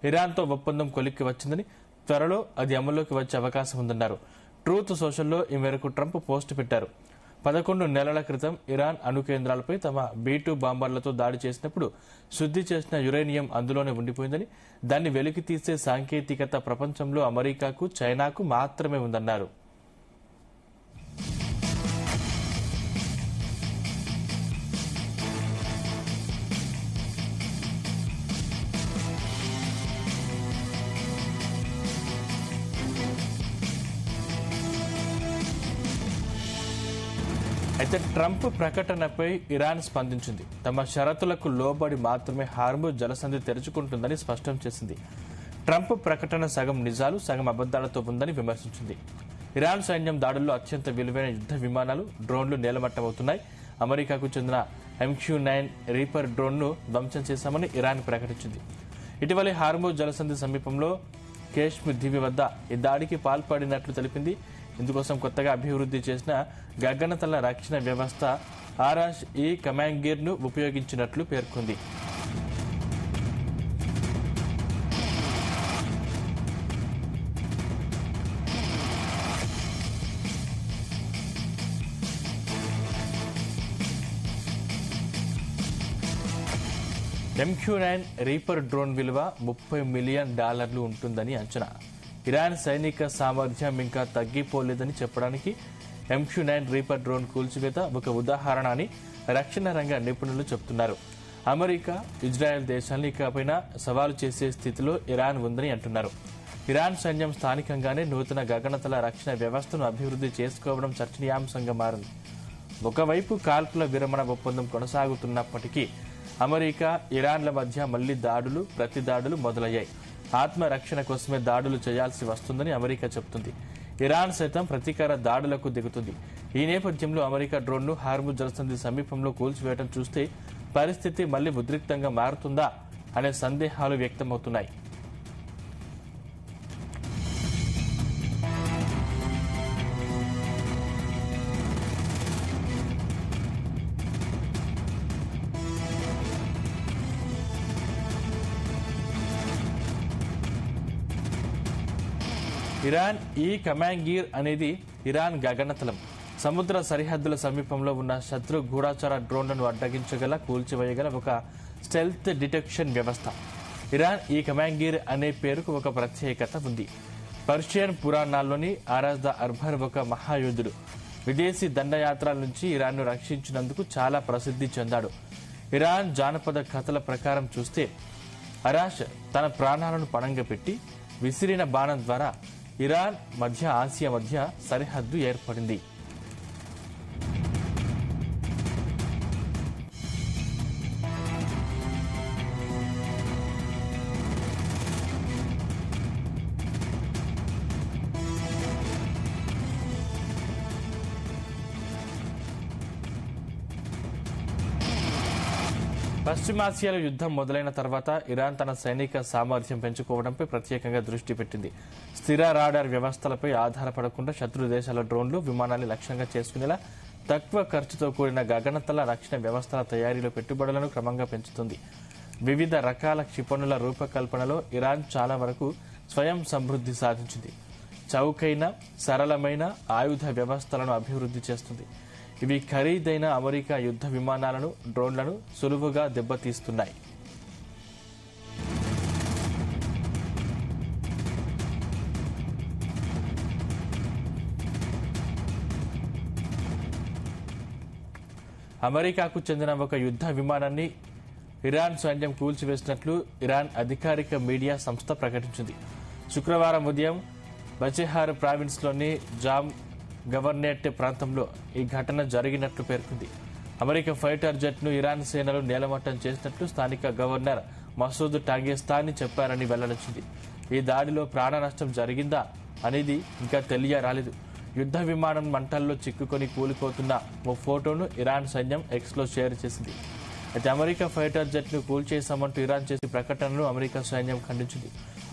ఇరాన్తో ఒప్పందం కొలిక్కి వచ్చిందని, త్వరలో అది అమల్లోకి వచ్చే అవకాశం ఉందన్నారు. ట్రూత్ సోషల్లో ఈ మేరకు ట్రంప్ పోస్టు పెట్టారు. 11 నెలల క్రితం ఇరాన్ అణు కేంద్రాలపై తమ B-2 బాంబర్లతో దాడి చేసినప్పుడు శుద్ధి చేసిన యురేనియం అందులోనే ఉండిపోయిందని, దాన్ని వెలికి తీసే సాంకేతికత ప్రపంచంలో అమెరికాకు, చైనాకు మాత్రమే ఉందన్నారు. అయితే ట్రంప్ ప్రకటనపై ఇరాన్ స్పందించింది. తమ షరతులకు లోబడి మాత్రమే హార్ముజ్ జలసంధి తెరుచుకుంటుందని స్పష్టం చేసింది. ట్రంప్ ప్రకటన సగం నిజాలు, సగం అబద్దాలతో ఉందని విమర్శించింది. ఇరాన్ సైన్యం దాడుల్లో అత్యంత విలువైన యుద్ధ విమానాలు, డ్రోన్లు నేలమట్టమవుతున్నాయి. అమెరికాకు చెందిన MQ-9 రీపర్ డ్రోన్ను ధ్వంసం చేశామని ఇరాన్ ప్రకటించింది. ఇటీవలే హార్ముజ్ జలసంధి సమీపంలో కేష్మిర్ దీవి వద్ద ఈ దాడికి పాల్పడినట్లు తెలిపింది. ఇందుకోసం కొత్తగా అభివృద్ధి చేసిన గగనతల రక్షణ వ్యవస్థ ఆరాష్-E కమాంగీర్ ను ఉపయోగించినట్లు పేర్కొంది. MQ-9 రీపర్ డ్రోన్ విలువ $30 మిలియన్ ఉంటుందని అంచనా. ఇరాన్ సైనిక సామర్థ్యం ఇంకా తగ్గిపోలేదని చెప్పడానికి MQ-9 రీపర్ డ్రోన్ కూల్చివేత ఒక ఉదాహరణ అని రక్షణ రంగ నిపుణులు చెబుతున్నారు. అమెరికా, ఇజ్రాయెల్ దేశాలను ఇకపైన సవాలు చేసే స్థితిలో ఇరాన్ ఉందని అంటున్నారు. ఇరాన్ సైన్యం స్థానికంగానే నూతన గగనతల రక్షణ వ్యవస్థను అభివృద్ధి చేసుకోవడం చర్చనీయాంశంగా మారింది. ఒకవైపు కాల్పుల విరమణ ఒప్పందం కొనసాగుతున్నప్పటికీ అమెరికా, ఇరాన్ల మధ్య మళ్లీ ప్రతి దాడులు మొదలయ్యాయి. ఆత్మరక్షణ కోసమే దాడులు చేయాల్సి వస్తుందని అమెరికా చెబుతుంది. ఇరాన్ సైతం ప్రతీకార దాడులకు దిగుతుంది. ఈ నేపథ్యంలో అమెరికా డ్రోన్ను హార్ముజ్ జలసంధి సమీపంలో కూల్చివేయడం చూస్తే పరిస్థితి మళ్లీ ఉద్రిక్తంగా మారుతుందా అనే సందేహాలు వ్యక్తమవుతున్నాయి. ఇరాన్-E కమాంగీర్ అనేది ఇరాన్ గగనతలం. సముద్ర సరిహద్దుల సమీపంలో ఉన్న శత్రు గూఢాచార డ్రోన్లను అడ్డగించగల, కూల్చివేయగల ఒక స్టెల్త్ డిటెక్షన్ వ్యవస్థ. ఇరాన్-E కమాంగీర్ అనే పేరుకు ఒక ప్రత్యేకత ఉంది. పర్షియన్ పురాణాల్లోని ఆరాజ్ ద అర్బర్ ఒక మహాయోధుడు. విదేశీ దండయాత్రల నుంచి ఇరాన్ను రక్షించినందుకు చాలా ప్రసిద్ధి చెందాడు. ఇరాన్ జానపద కథల ప్రకారం చూస్తే అరాష్ తన ప్రాణాలను పణంగా పెట్టి విసిరిన బాణం ద్వారా ఇరాన్ ఆసియా మధ్య సరిహద్దు ఏర్పడింది. పశ్చిమాసియాలో యుద్ధం మొదలైన తర్వాత ఇరాన్ తన సైనిక సామర్థ్యం పెంచుకోవడంపై ప్రత్యేకంగా దృష్టి పెట్టింది. స్థిర రాడార్ వ్యవస్థలపై ఆధారపడకుండా శత్రు దేశాల డ్రోన్లు, విమానాన్ని లక్ష్యంగా చేసుకునేలా తక్కువ ఖర్చుతో కూడిన గగనతల రక్షణ వ్యవస్థల తయారీలో పెట్టుబడులను క్రమంగా పెంచుతుంది. వివిధ రకాల క్షిపణుల రూపకల్పనలో ఇరాన్ చాలా వరకు స్వయం సమృద్ధి సాధించింది. చౌకైన, సరళమైన ఆయుధ వ్యవస్థలను అభివృద్ధి చేస్తుంది. ఇవి ఖరీదైన అమెరికా యుద్ధ విమానాలను, డ్రోన్లను సులువుగా దెబ్బతీస్తున్నాయి. అమెరికాకు చెందిన ఒక యుద్ధ విమానాన్ని ఇరాన్ సైన్యం కూల్చివేసినట్లు ఇరాన్ అధికారిక మీడియా సంస్థ ప్రకటించింది. శుక్రవారం ఉదయం బచెహార్ ప్రావిన్స్లోని జామ్ గవర్నేట్ ప్రాంతంలో ఈ ఘటన జరిగినట్లు పేర్కొంది. అమెరికా ఫైటర్ జెట్ను ఇరాన్ సేనలు నేలమట్టం చేసినట్లు స్థానిక గవర్నర్ మసూద్ టాగేస్తాని చెప్పారని వెల్లడించింది. ఈ దాడిలో ప్రాణ నష్టం జరిగిందా అనేది ఇంకా తెలియరాలేదు. యుద్ధ విమానం మంటల్లో చిక్కుకొని కూలిపోతున్న ఓ ఫోటోను ఇరాన్ సైన్యం ఎక్స్లో షేర్ చేసింది. అయితే అమెరికా ఫైటర్ జెట్ను కూల్చేశామంటూ ఇరాన్ చేసిన ప్రకటనను అమెరికా సైన్యం ఖండించింది.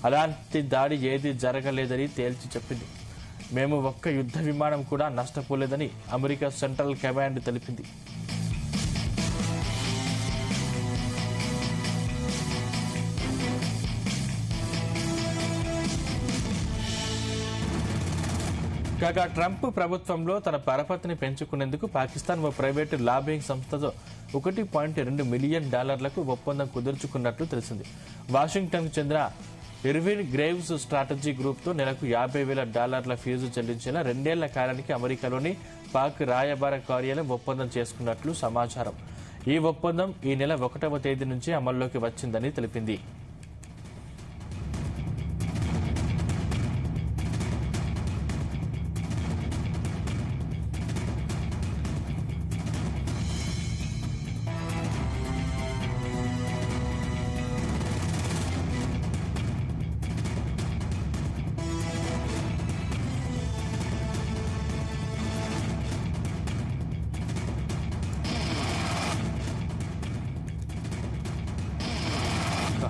అలాంటి దాడి ఏదీ జరగలేదని తేల్చి చెప్పింది. మేము ఒక్క యుద్ధ విమానం కూడా నష్టపోలేదని అమెరికా సెంట్రల్ కమాండ్ తెలిపింది. కాగా ట్రంప్ ప్రభుత్వంలో తన పరపతిని పెంచుకునేందుకు పాకిస్తాన్ ఓ ప్రైవేటు లాబింగ్ సంస్థతో $1.2 మిలియన్ ఒప్పందం కుదుర్చుకున్నట్లు తెలిసింది. వాషింగ్టన్కు చెందిన ఇర్విన్ గ్రేవ్స్ స్ట్రాటజీ గ్రూప్తో నెలకు $50,000 ఫీజు చెల్లించేలా 2 ఏళ్ల కాలానికి అమెరికాలోని పాక్ రాయబార కార్యాలయం ఒప్పందం చేసుకున్నట్లు సమాచారం. ఈ ఒప్పందం ఈ నెల 1వ తేదీ నుంచి అమల్లోకి వచ్చిందని తెలిపింది.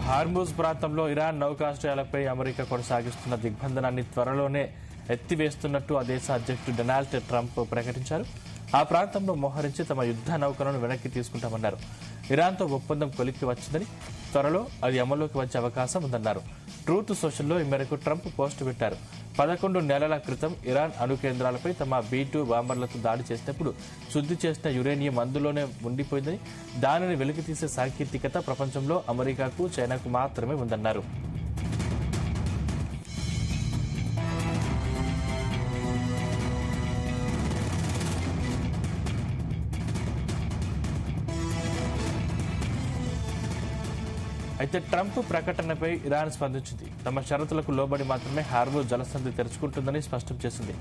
హార్మూజ్ ప్రాంతంలో ఇరాన్ నౌకాశ్రయాలపై అమెరికా కొనసాగిస్తున్న దిగ్బంధనాన్ని త్వరలోనే ఎత్తివేస్తున్నట్టు ఆ దేశ అధ్యక్షుడు డొనాల్డ్ ట్రంప్ ప్రకటించారు. ఆ ప్రాంతంలో మోహరించి తమ యుద్ధ నౌకలను వెనక్కి తీసుకుంటామన్నారు. ఇరాన్తో ఒప్పందం కొలిక్కి వచ్చిందని, త్వరలో అది అమల్లోకి వచ్చే అవకాశం ఉందన్నారు. ట్రూత్ సోషల్లో ఈ మేరకు ట్రంప్ పోస్టు పెట్టారు. 11 నెలల క్రితం ఇరాన్ అణు కేంద్రాలపై తమ B-2 బాంబర్లతో దాడి చేసినప్పుడు శుద్ధి చేసిన యురేనియం అందులోనే ఉండిపోయిందని, దానిని వెలికితీసే సాంకేతికత ప్రపంచంలో అమెరికాకు, చైనాకు మాత్రమే ఉందన్నారు. అయితే ట్రంప్ ప్రకటనపై ఇరాన్ స్పందించింది. తమ షరతులకు లోబడి మాత్రమే హార్మూజ్ జలసంధి తెరుచుకుంటుందని స్పష్టం చేసింది.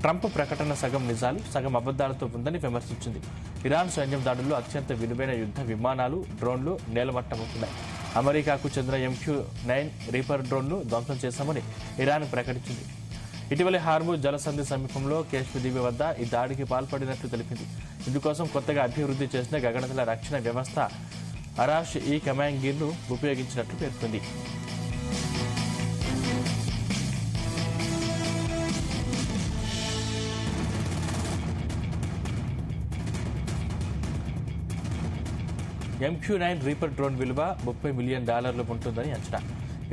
ట్రంప్ ప్రకటన సగం నిజాలు, సగం అబద్దాలతో ఉందని విమర్శించింది. ఇరాన్ సైన్యం దాడుల్లో అత్యంత విలువైన యుద్ధ విమానాలు, డ్రోన్లు నేలమట్టమవుతున్నాయి. అమెరికాకు చెందిన MQ-9 రీపర్ డ్రోన్ను ధ్వంసం చేశామని ఇరాన్ ప్రకటించింది. ఇటీవలే హార్మూజ్ జలసంధి సమీపంలో కేష్మి దీవి వద్ద ఈ దాడికి పాల్పడినట్లు తెలిపింది. ఇందుకోసం కొత్తగా అభివృద్ధి చేసిన గగనతల రక్షణ వ్యవస్థ అరాష్ ఈ కమాంగిర్ను ఉపయోగించినట్లు పేర్కొంది. MQ-9 రీపర్ డ్రోన్ విలువ $30 మిలియన్ ఉంటుందని అంచనా.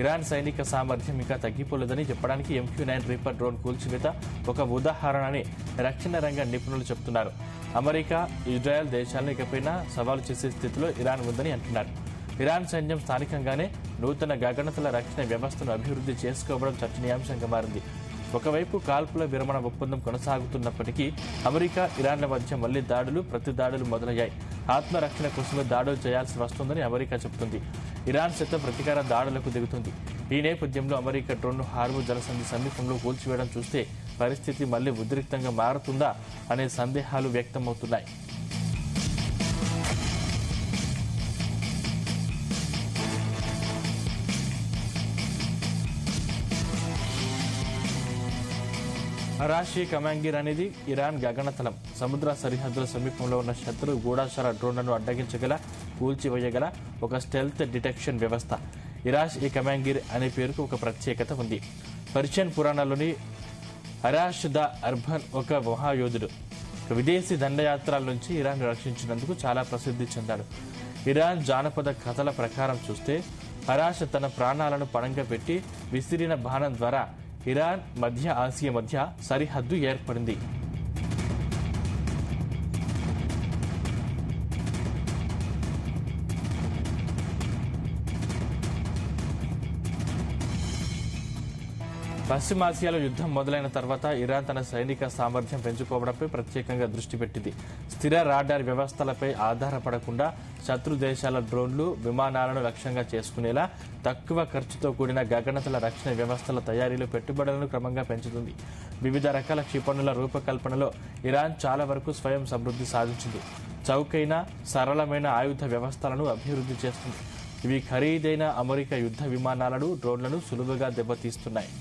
ఇరాన్ సైనిక సామర్థ్యం ఇంకా తగ్గిపోలేదని చెప్పడానికి MQ-9 రీపర్ డ్రోన్ కూల్చివేత ఒక ఉదాహరణ అని రక్షణ రంగ నిపుణులు చెబుతున్నారు. అమెరికా, ఇజ్రాయెల్ దేశాలను ఇకపైనా సవాలు చేసే స్థితిలో ఇరాన్ ఉందని అంటున్నారు. ఇరాన్ సైన్యం స్థానికంగానే నూతన గగనతల రక్షణ వ్యవస్థను అభివృద్ధి చేసుకోవడం చర్చనీయాంశంగా మారింది. ఒకవైపు కాల్పుల విరమణ ఒప్పందం కొనసాగుతున్నప్పటికీ అమెరికా, ఇరాన్ల మధ్య మళ్లీ ప్రతి దాడులు మొదలయ్యాయి. ఆత్మరక్షణ కోసమే దాడులు చేయాల్సి వస్తుందని అమెరికా చెబుతుంది. ఇరాన్ సైతం ప్రతీకార దాడులకు దిగుతుంది. ఈ నేపథ్యంలో అమెరికా డ్రోన్ను హార్మూజ్ జలసంధి సమీపంలో కూల్చివేయడం చూస్తే పరిస్థితి మళ్లీ ఉద్రిక్తంగా మారుతుందా అనే సందేహాలు వ్యక్తమవుతున్నాయి. అరాషి కమాంగిర్ అనేది ఇరాన్ గగనతలం. సముద్ర సరిహద్దుల సమీపంలో ఉన్న శత్రు గూఢాచార డ్రోన్లను అడ్డగించగల, కూల్చివేయగల ఒక స్టెల్త్ డిటెక్షన్ వ్యవస్థ. ఇరాష్ ఈ కమాంగిర్ అనే పేరుకు ఒక ప్రత్యేకత ఉంది. పర్షియన్ పురాణాల్లోని అరాష్ ద అర్బన్ ఒక మహాయోధుడు. విదేశీ దండయాత్రల నుంచి ఇరాన్ రక్షించినందుకు చాలా ప్రసిద్ధి చెందాడు. ఇరాన్ జానపద కథల ప్రకారం చూస్తే అరాష్ తన ప్రాణాలను పణంగా పెట్టి విసిరిన బాణం ద్వారా ఇరాన్, మధ్య ఆసియా మధ్య సరిహద్దు ఏర్పడింది. పశ్చిమాసియాలో యుద్ధం మొదలైన తర్వాత ఇరాన్ తన సైనిక సామర్థ్యం పెంచుకోవడంపై ప్రత్యేకంగా దృష్టి పెట్టింది. స్థిర రాడార్ వ్యవస్థలపై ఆధారపడకుండా శత్రు దేశాల డ్రోన్లు, విమానాలను లక్ష్యంగా చేసుకునేలా తక్కువ ఖర్చుతో కూడిన గగనతల రక్షణ వ్యవస్థల తయారీలో పెట్టుబడులను క్రమంగా పెంచుతుంది. వివిధ రకాల క్షిపణుల రూపకల్పనలో ఇరాన్ చాలా వరకు స్వయం సమృద్ధి సాధించింది. చౌకైన, సరళమైన ఆయుధ వ్యవస్థలను అభివృద్ధి చేస్తుంది. ఇవి ఖరీదైన అమెరికా యుద్ధ విమానాలను, డ్రోన్లను సులువుగా దెబ్బతీస్తున్నాయి.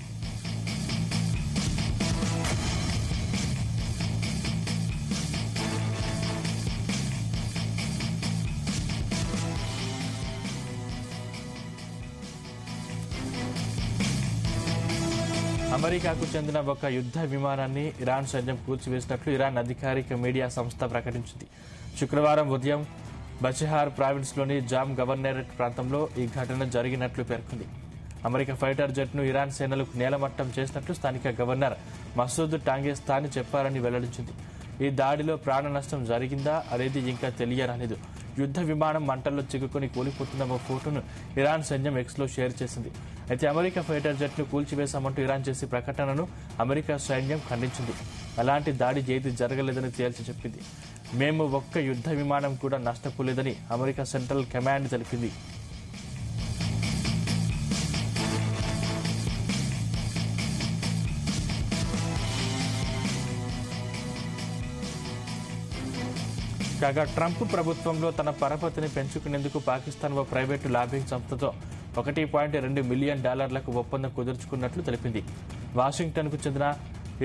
అమెరికాకు చెందిన ఒక యుద్ధ విమానాన్ని ఇరాన్ సైన్యం కూల్చివేసినట్లు ఇరాన్ అధికారిక మీడియా సంస్థ ప్రకటించింది. శుక్రవారం ఉదయం బషహార్ ప్రావిన్స్లోని జామ్ గవర్నరేట్ ప్రాంతంలో ఈ ఘటన జరిగినట్లు పేర్కొంది. అమెరికా ఫైటర్ జెట్ను ఇరాన్ సేనలకు నేలమట్టం చేసినట్లు స్థానిక గవర్నర్ మసూద్ టాంగేస్తాని చెప్పారని వెల్లడించింది. ఈ దాడిలో ప్రాణ నష్టం జరిగిందా అనేది ఇంకా తెలియరాలేదు. యుద్ధ విమానం మంటల్లో చిక్కుకుని కూలిపోతున్న ఓ ఫోటోను ఇరాన్ సైన్యం ఎక్స్లో షేర్ చేసింది. అయితే అమెరికా ఫైటర్ జెట్ను కూల్చివేశామంటూ ఇరాన్ చేసే ప్రకటనను అమెరికా సైన్యం ఖండించింది. అలాంటి దాడి ఏది జరగలేదని తేల్చి చెప్పింది. మేము ఒక్క యుద్ధ విమానం కూడా నష్టపోలేదని అమెరికా సెంట్రల్ కమాండ్ తెలిపింది. కాగా ట్రంప్ ప్రభుత్వంలో తన పరపతిని పెంచుకునేందుకు పాకిస్తాన్ ఓ ప్రైవేటు లాబింగ్ సంస్థతో $1.2 మిలియన్ ఒప్పందం కుదుర్చుకున్నట్లు తెలిపింది. వాషింగ్టన్కు చెందిన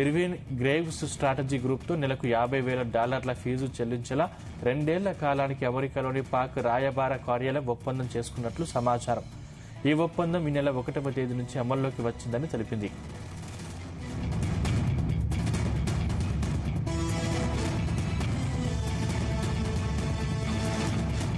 ఇర్విన్ గ్రేవ్స్ స్ట్రాటజీ గ్రూప్తో నెలకు $50,000 ఫీజు చెల్లించేలా 2 ఏళ్ల కాలానికి అమెరికాలోని పాక్ రాయబార కార్యాలయం ఒప్పందం చేసుకున్నట్లు సమాచారం. ఈ ఒప్పందం ఈ నెల 1వ తేదీ నుంచి అమల్లోకి వచ్చిందని తెలిపింది.